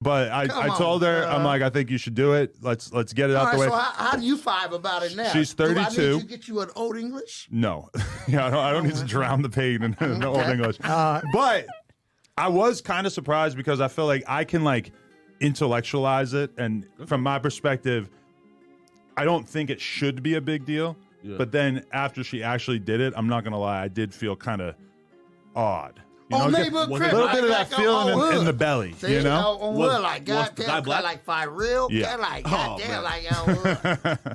But I told her, I'm like, I think you should do it. Let's get it out the way. So how do you five about it now? She's 32. Do I need to get you an Old English? No. Yeah, I don't need to drown the pain in Old English. But I was kind of surprised because I feel like I can like intellectualize it. And from my perspective, I don't think it should be a big deal. Yeah. But then after she actually did it, I'm not going to lie, I did feel kind of odd. You know, a little bit of that feeling in the belly, see, you know? Like, goddamn, like for real? Yeah. Like, goddamn, like,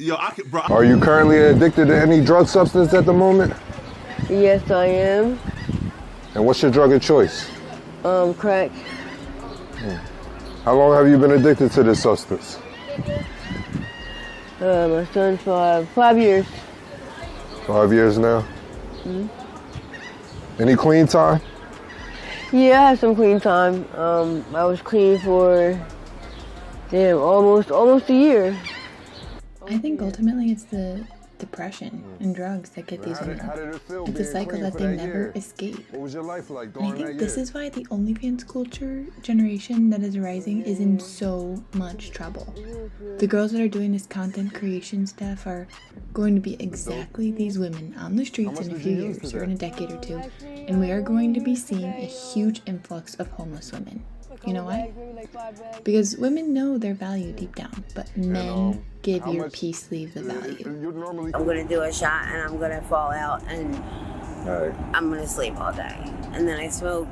yo, bro. Are you currently addicted to any drug substance at the moment? Yes, I am. And what's your drug of choice? Crack. How long have you been addicted to this substance? My son's 5 years. 5 years now? Mm-hmm. Any clean time? Yeah, I had some clean time. I was clean for, almost a year. I think ultimately it's the depression and drugs that get these women. It's a cycle that they never escape. What was your life like And I think this is why the OnlyFans culture generation that is rising is in so much trouble. The girls that are doing this content creation stuff are going to be exactly these women on the streets in a few years or in a decade or two, and we are going to be seeing a huge influx of homeless women. You know why? Because women know their value deep down, but men give your peace leave the value. I'm gonna do a shot and I'm gonna fall out and I'm gonna sleep all day. And then I smoke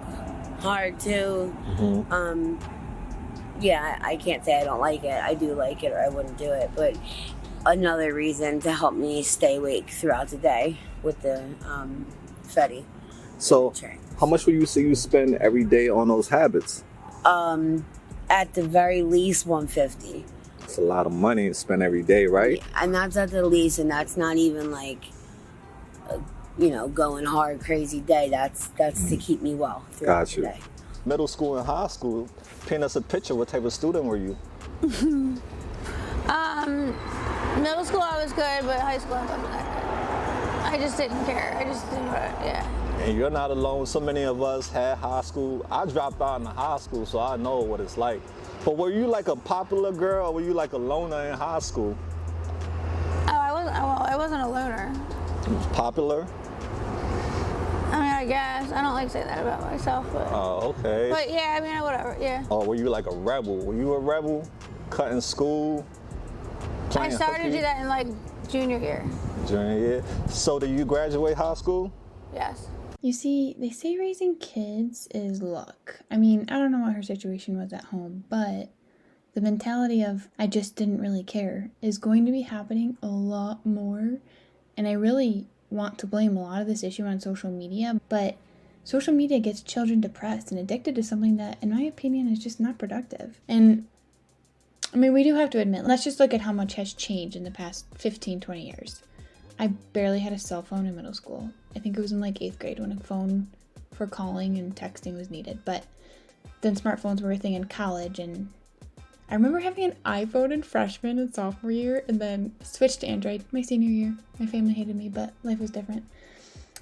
hard too. Yeah, I can't say I don't like it. I do like it or I wouldn't do it. But another reason to help me stay awake throughout the day with the Fetty. So how much would you say you spend every day on those habits? At the very least, $150. It's a lot of money to spend every day, right? Yeah, and that's at the least, and that's not even like, going hard, crazy day. That's to keep me well throughout the day. Middle school and high school, paint us a picture. What type of student were you? Middle school I was good, but high school I wasn't that good. I just didn't care. I just didn't, And you're not alone. So many of us had high school. I dropped out in high school, so I know what it's like. But were you like a popular girl, or were you like a loner in high school? I wasn't a loner. Popular? I mean, I guess. I don't like to say that about myself, but... Oh, okay. But yeah, I mean, whatever, yeah. Oh, were you like a rebel? Were you a rebel? Cutting school? I started to do that in like junior year. Junior year. So did you graduate high school? Yes. You see, they say raising kids is luck. I mean, I don't know what her situation was at home, but the mentality of, I just didn't really care, is going to be happening a lot more. And I really want to blame a lot of this issue on social media, but social media gets children depressed and addicted to something that, in my opinion, is just not productive. And I mean, we do have to admit, let's just look at how much has changed in the past 15, 20 years. I barely had a cell phone in middle school. I think it was in like 8th grade when a phone for calling and texting was needed. But then smartphones were a thing in college, and I remember having an iPhone in freshman and sophomore year and then switched to Android my senior year. My family hated me, but life was different.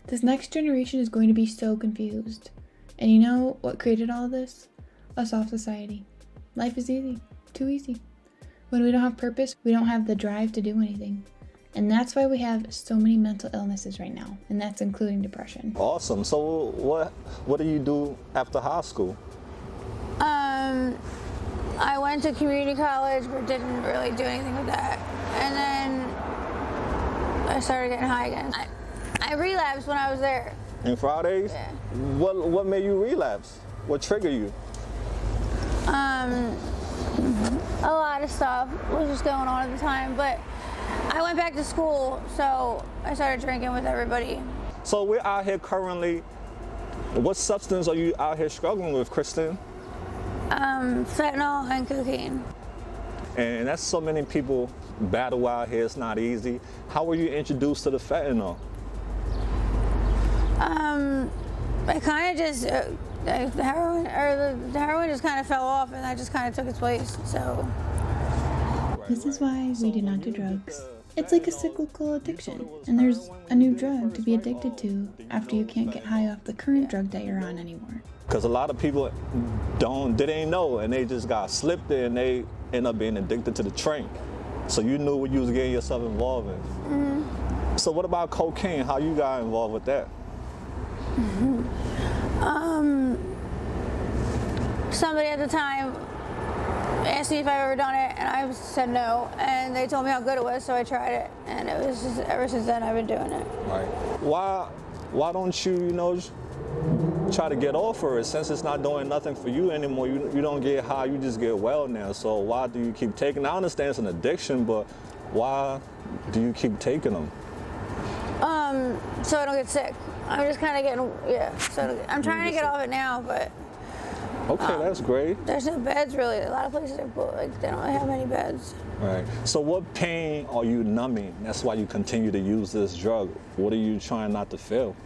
This next generation is going to be so confused. And you know what created all of this? A soft society. Life is easy. Too easy. When we don't have purpose, we don't have the drive to do anything. And that's why we have so many mental illnesses right now, and that's including depression. Awesome. So what do you do after high school? I went to community college, but didn't really do anything with that. And then I started getting high again. I relapsed when I was there. In Fridays? Yeah. What made you relapse? What triggered you? A lot of stuff was just going on at the time, but I went back to school, so I started drinking with everybody. So we're out here currently. What substance are you out here struggling with, Kristen? Fentanyl and cocaine. And that's so many people battle out here. It's not easy. How were you introduced to the fentanyl? I kind of just the heroin just kind of fell off, and that just kind of took its place. So this is why we do not do drugs. It's like a cyclical addiction, and there's a new drug to be addicted to after you can't get high off the current drug that you're on anymore. Because a lot of people didn't know, and they just got slipped in, and they end up being addicted to the train. So you knew what you was getting yourself involved in. Mm-hmm. So what about cocaine? How you got involved with that? Mm-hmm. Somebody at the time asked me if I've ever done it, and I said no, and they told me how good it was, so I tried it, and it was just, ever since then I've been doing it. Right. Why don't you, try to get off of it, since it's not doing nothing for you anymore? You don't get high, you just get well now, so why do you keep taking? I understand it's an addiction, but why do you keep taking them? So I don't get sick. I'm just kind of getting, so I'm trying to get off it now, but... Okay, that's great. There's no beds, really. A lot of places are booked. Like, they don't have any beds. Right. So what pain are you numbing? That's why you continue to use this drug. What are you trying not to feel?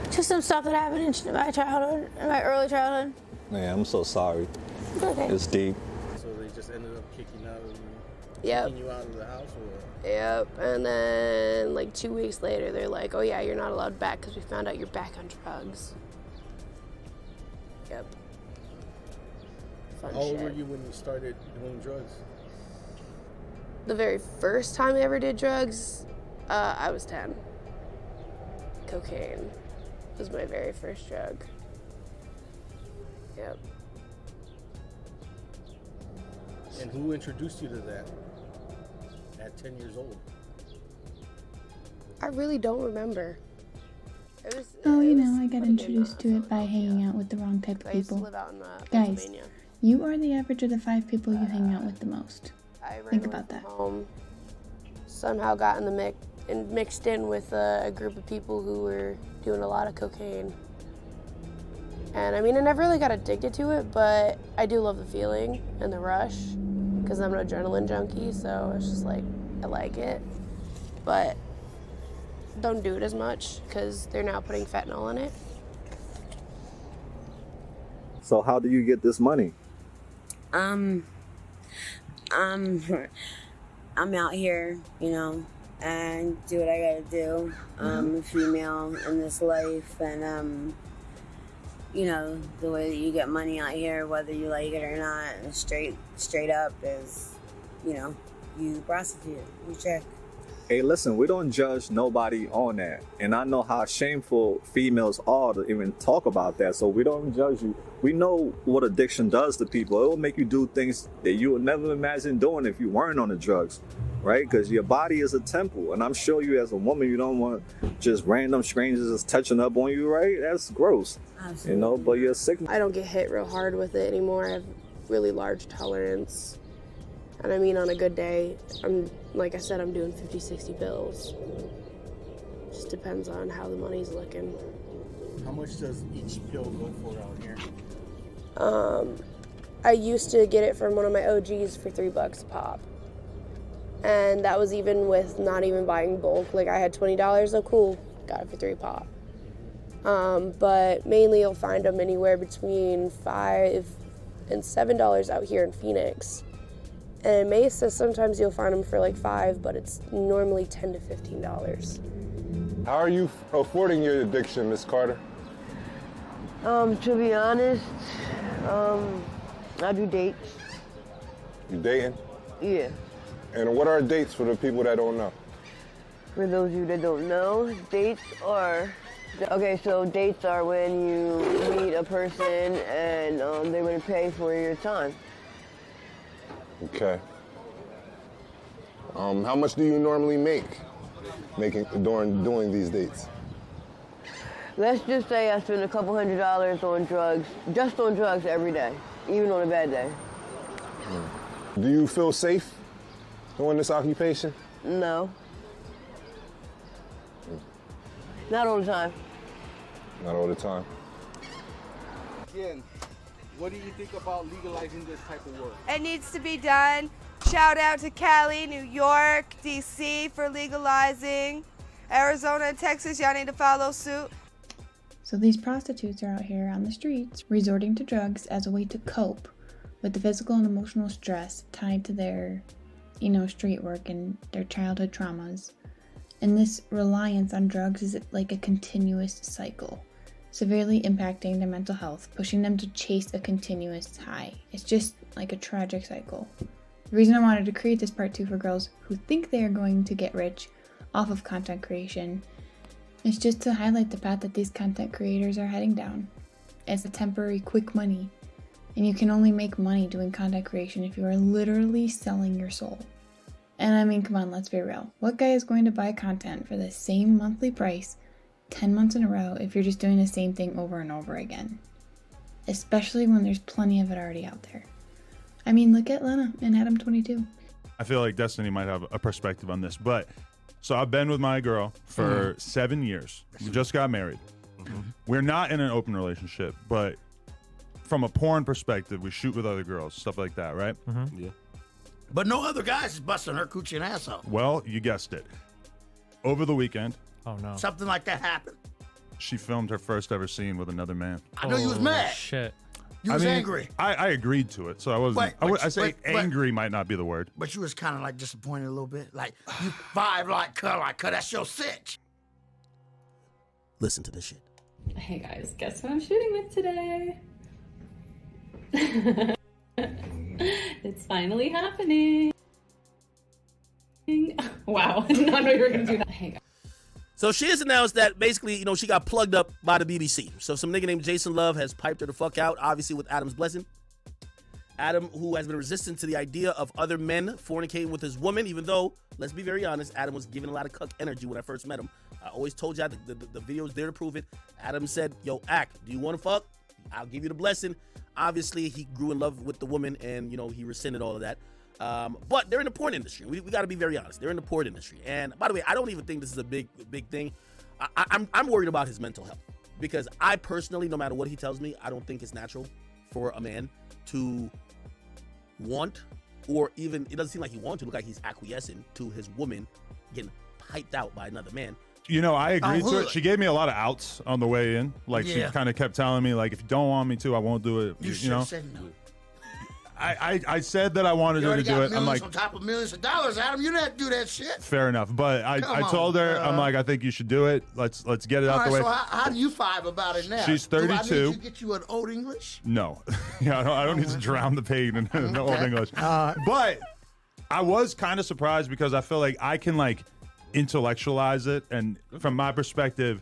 Just some stuff that happened in my childhood, in my early childhood. Yeah, I'm so sorry. It's okay. It's deep. So they just ended up kicking you out of the house? Or? Yep, and then like 2 weeks later, they're like, oh yeah, you're not allowed back because we found out you're back on drugs. Yep. Fun How old shit. were you when you started doing drugs? The very first time I ever did drugs, I was 10. Cocaine was my very first drug. Yep. And who introduced you to that at 10 years old? I really don't remember. I got introduced to it by hanging out with the wrong type of I used to people. live out in Guys, Pennsylvania. you are the average of the 5 people you hang out with the most. I ran Think away about from that. Home, somehow got in the mix and mixed in with a group of people who were doing a lot of cocaine. And I never really got addicted to it, but I do love the feeling and the rush because I'm an adrenaline junkie, so it's just like, I like it. But don't do it as much because they're now putting fentanyl in it. So how do you get this money? I'm out here, and do what I gotta do. I'm a female in this life, and the way that you get money out here, whether you like it or not, and straight up is, you prostitute, you check. Hey, listen, we don't judge nobody on that. And I know how shameful females are to even talk about that. So we don't judge you. We know what addiction does to people. It will make you do things that you would never imagine doing if you weren't on the drugs, right? Because your body is a temple. And I'm sure you as a woman, you don't want just random strangers just touching up on you, right? That's gross. Absolutely. But you're sick. I don't get hit real hard with it anymore. I have really large tolerance. And on a good day, like I said, I'm doing 50, 60 bills. Just depends on how the money's looking. How much does each pill go for out here? I used to get it from one of my OGs for $3 a pop. And that was even with not even buying bulk. Like I had $20, oh cool, got it for $3 pop. But mainly you'll find them anywhere between $5 and $7 out here in Phoenix. And in Mesa, sometimes you'll find them for like $5, but it's normally $10 to $15. How are you affording your addiction, Miss Carter? To be honest, I do dates. You dating? Yeah. And what are dates for the people that don't know? For those of you that don't know, dates are when you meet a person and they want to pay for your time. Okay. How much do you normally make doing these dates? Let's just say I spend a couple $100 on drugs, just on drugs every day, even on a bad day. Do you feel safe doing this occupation? No. Not all the time. Not all the time. Again, what do you think about legalizing this type of work? It needs to be done. Shout out to Cali, New York, DC for legalizing. Arizona and Texas, y'all need to follow suit. So these prostitutes are out here on the streets resorting to drugs as a way to cope with the physical and emotional stress tied to their street work and their childhood traumas. And this reliance on drugs is like a continuous cycle, severely impacting their mental health, pushing them to chase a continuous high. It's just like a tragic cycle. The reason I wanted to create this part 2 for girls who think they are going to get rich off of content creation is just to highlight the path that these content creators are heading down. It's a temporary quick money, and you can only make money doing content creation if you are literally selling your soul. And I mean, come on, let's be real. What guy is going to buy content for the same monthly price 10 months in a row if you're just doing the same thing over and over again? Especially when there's plenty of it already out there. I mean, look at Lena and Adam 22. I feel like Destiny might have a perspective on this, but so I've been with my girl for 7 years. We just got married. We're not in an open relationship, but from a porn perspective, we shoot with other girls, stuff like that, right? Yeah. But no other guys is busting her coochie and ass out. Well, you guessed it. Over the weekend, Something like that happened. she filmed her first ever scene with another man. I know you was mad. Shit. You was angry. I agreed to it, so I wasn't. I say angry might not be the word. But you was kind of like disappointed a little bit. Like, you vibe like her, that's your sitch. Listen to this shit. Hey guys, guess what I'm shooting with today? It's finally happening. Wow, I did not know you were gonna do that. Hey guys. So she has announced that basically, she got plugged up by the BBC. So some nigga named Jason Love has piped her the fuck out, obviously with Adam's blessing. Adam, who has been resistant to the idea of other men fornicating with his woman, even though, let's be very honest, Adam was giving a lot of cuck energy when I first met him. I always told you the video's there to prove it. Adam said, yo, Act, do you want to fuck? I'll give you the blessing. Obviously, he grew in love with the woman and, he rescinded all of that. But they're in the porn industry. We got to be very honest. They're in the porn industry. And by the way, I don't even think this is a big thing. I'm worried about his mental health because I personally, no matter what he tells me, I don't think it's natural for a man to want, or even, it doesn't seem like he wants to, look like he's acquiescing to his woman getting piped out by another man. I agreed to it. She gave me a lot of outs on the way in. She kind of kept telling me, if you don't want me to, I won't do it. You should have said no. I said that I wanted her to do it. I'm like, on top of millions of dollars, Adam. You didn't do that shit. Fair enough, but I told her, I'm like, I think you should do it. Let's get it out the way. So how do you vibe about it now? She's 32. Do I need to get you an old English? No, I don't need to drown the pain in the old English. But I was kind of surprised because I feel like I can intellectualize it, and from my perspective,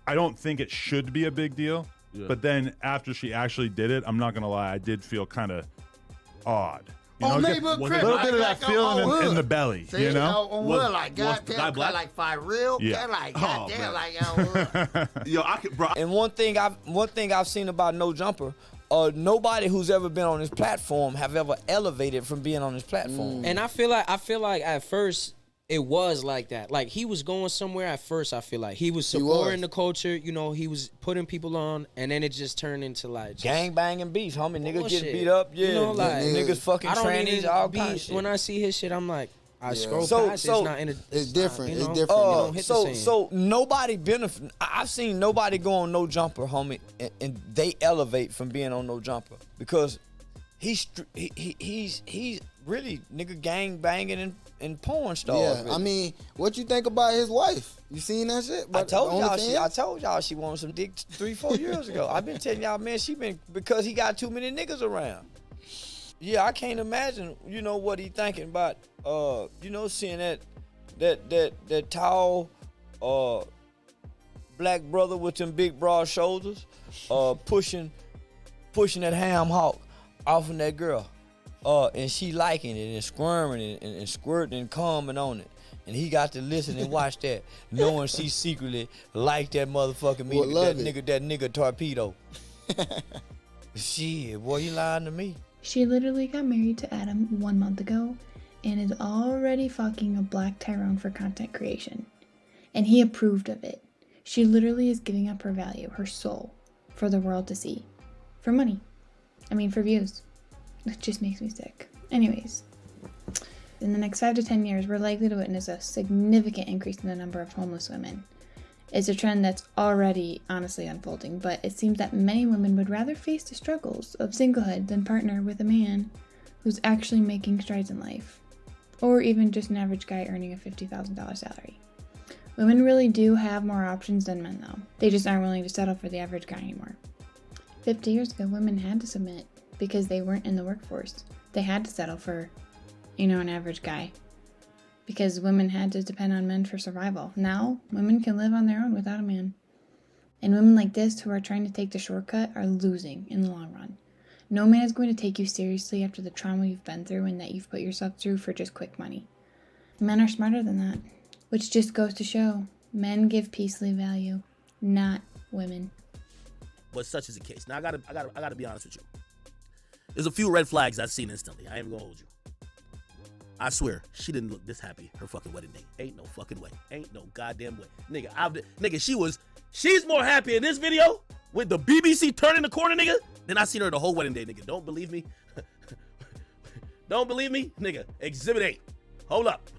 I don't think it should be a big deal. Yeah. But then after she actually did it, I'm not gonna lie, I did feel kind of odd. A little bit of that feeling in the belly. See, on wood, goddamn, like real. Yeah. Goddamn, Yo, I could, bro. And one thing I've seen about No Jumper, nobody who's ever been on this platform have ever elevated from being on this platform. And I feel like at first it was like that. Like he was going somewhere at first. I feel like he was supporting the culture. He was putting people on, and then it just turned into gang banging beef, homie. Niggas getting beat up. Yeah, niggas fucking trannies, all kinds of shit. When I see his shit, I'm like, I scroll past it. It's not in a, it's different. It's different. You don't hit the same. So nobody benefit. I've seen nobody go on No Jumper, homie, and they elevate from being on No Jumper because he's really nigga gang banging and porn stars. Yeah, really. I mean, what you think about his wife? You seen that shit? I told y'all she wanted some dick 3-4 years ago. I've been telling y'all, man, she been because he got too many niggas around. Yeah, I can't imagine, what he thinking about, seeing that tall, black brother with them big broad shoulders, pushing that ham hock off of that girl. And she liking it and squirming and squirting and coming on it. And he got to listen and watch that, knowing she secretly liked that motherfucking that nigga torpedo. Shit, boy, you lying to me. She literally got married to Adam 1 month ago and is already fucking a black Tyrone for content creation. And he approved of it. She literally is giving up her value, her soul, for the world to see. For money. For views. It just makes me sick. Anyways, in the next 5 to 10 years, we're likely to witness a significant increase in the number of homeless women. It's a trend that's already honestly unfolding, but it seems that many women would rather face the struggles of singlehood than partner with a man who's actually making strides in life. or even just an average guy earning a $50,000 salary. Women really do have more options than men, though. They just aren't willing to settle for the average guy anymore. 50 years ago, women had to submit because they weren't in the workforce. They had to settle for, an average guy because women had to depend on men for survival. Now, women can live on their own without a man. And women like this who are trying to take the shortcut are losing in the long run. No man is going to take you seriously after the trauma you've been through and that you've put yourself through for just quick money. Men are smarter than that, which just goes to show men give peacefully value, not women. But such is the case. Now I gotta be honest with you. There's a few red flags I've seen instantly. I ain't gonna hold you. I swear, she didn't look this happy her fucking wedding day. Ain't no fucking way. Ain't no goddamn way. Nigga, she's more happy in this video with the BBC turning the corner, nigga, than I seen her the whole wedding day, nigga. Don't believe me? Don't believe me? Nigga, Exhibit 8. Hold up.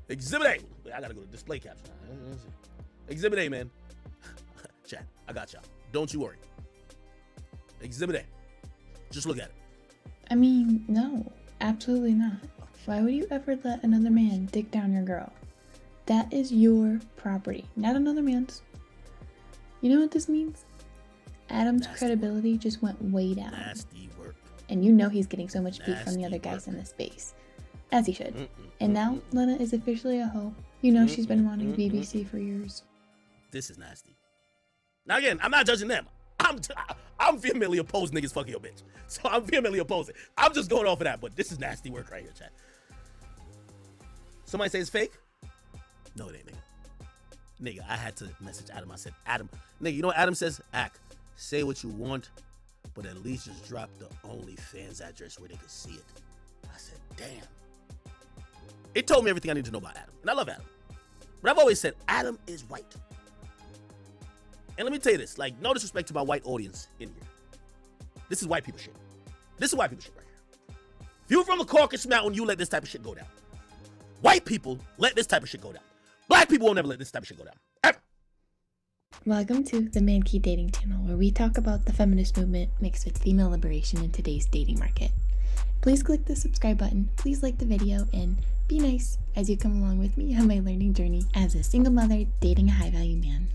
Exhibit 8. I gotta go to display caption. Exhibit 8, man. Chat, I got y'all. Don't you worry. Exhibit 8. Just look at it. I mean, no, absolutely not. Why would you ever let another man dick down your girl? That is your property, not another man's. You know what this means? Adam's credibility just went way down. Nasty work. And you know he's getting so much beef from the other guys in this space. As he should. And now, Lena is officially a hoe. You know she's been wanting BBC for years. This is nasty. Now again, I'm not judging them. I'm vehemently opposed niggas fucking your bitch. So I'm vehemently opposed it. I'm just going off of that, but this is nasty work right here, chat. Somebody say it's fake? No, it ain't, nigga. Nigga, I had to message Adam. I said, Adam, nigga, you know what Adam says? Say what you want, but at least just drop the OnlyFans address where they could see it. I said, damn. It told me everything I need to know about Adam. And I love Adam. But I've always said, Adam is white. And let me tell you this, like, no disrespect to my white audience in here. This is white people shit. This is white people shit right here. If you're from the Caucasus Mountain, you let this type of shit go down. White people let this type of shit go down. Black people will never let this type of shit go down. Ever. Welcome to the Man Key Dating Channel, where we talk about the feminist movement mixed with female liberation in today's dating market. Please click the subscribe button, please like the video, and be nice as you come along with me on my learning journey as a single mother dating a high-value man.